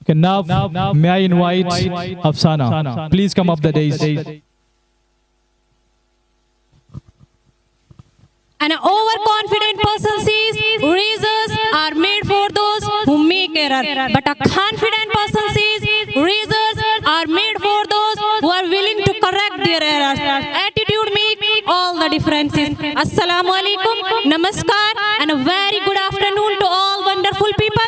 Okay, now may I invite Afsana. Please come up the dais. An overconfident person says razors are made for those who make error. But a confident person says razors are made for those who are willing to correct their errors. Attitude makes all the differences. Assalamu alaikum, namaskar, and a very good afternoon to all wonderful people.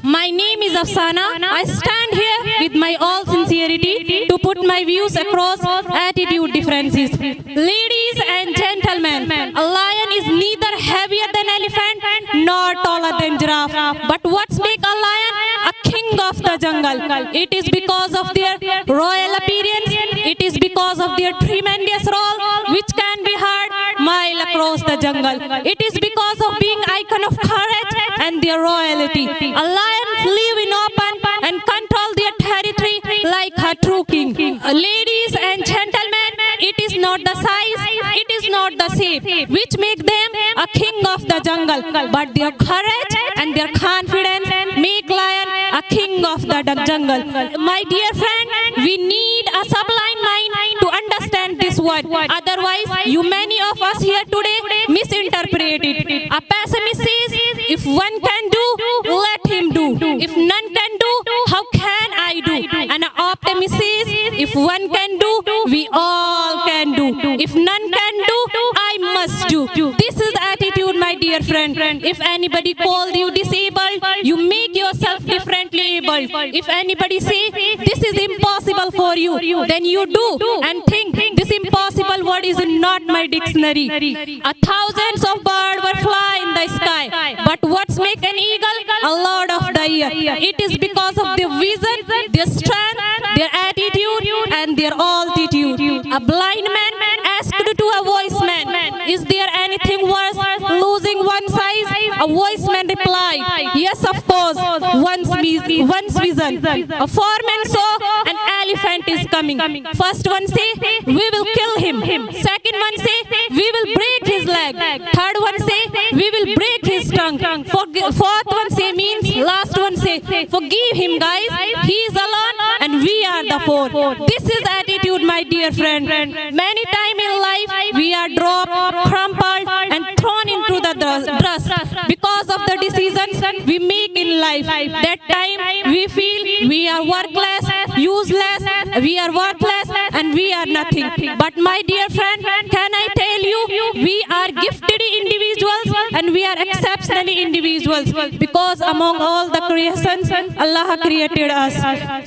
My name is Afsana. I stand here with my all sincerity to put my views across attitude differences. Ladies and gentlemen, a lion is neither heavier than elephant nor taller than giraffe. But what's make a lion a king of the jungle? It is because of their royal appearance. It is because of their tremendous roar, which can be heard mile across the jungle. It is because of being icon of courage and their royalty. A lion live in open and control their territory like a true king. Ladies and gentlemen, it is not the size, it is not the shape which make them a king of the jungle, but their courage and their confidence make lion a king of the jungle. My dear friend, we need a sublime mind to understand this word. Otherwise, you many of us here today misinterpret it. A pessimist says, if one can do, let him do. If none can do, how can I do? And an optimist says, if one can do, we all can do. If none can do, I must do. This is attitude, my dear friend. If anybody calls you disabled, you make yourself differently able. If anybody say, this is impossible for you, then you do and think, this impossible word is not my dictionary. Thousands of birds were fly in the sky, but what's make an eagle a lord of the year? It is because of their vision, their strength, their attitude, and their altitude. A blind man asked to a wise man, is there anything worse losing one's eyes? A wise man replied, yes, of course, one's vision. A foreman saw an elephant is coming. First one say, we will kill him. Second one say, we will break his leg. Third one say, we will break his tongue. Fourth one say means, last one say, forgive him guys, he is alone and we are the four. This is attitude, my dear friend. Many times in life, we are dropped, crumpled and thrown into the dust because of the decisions we make in life. That time we feel we are worthless, useless, we are worthless and we are nothing. But my dear friend, can I tell you, we are gifted individuals and we are exceptionally individuals because among all the creations, Allah created us.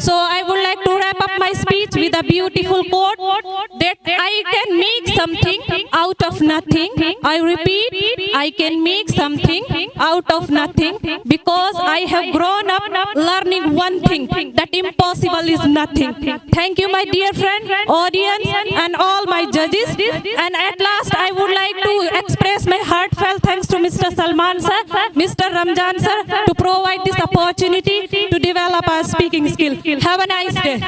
So I would like to wrap up my speech with a beautiful quote that I can make something out of nothing. I repeat, I can make something out of nothing because I have grown up learning one thing, that impossible is nothing. Thank you, my dear friend, audience and all my judges. And at last, I would like to express my heartfelt thanks to Mr. Salman sir, Mr. Ramjan sir to provide this opportunity to develop our speaking skill. Have a nice day.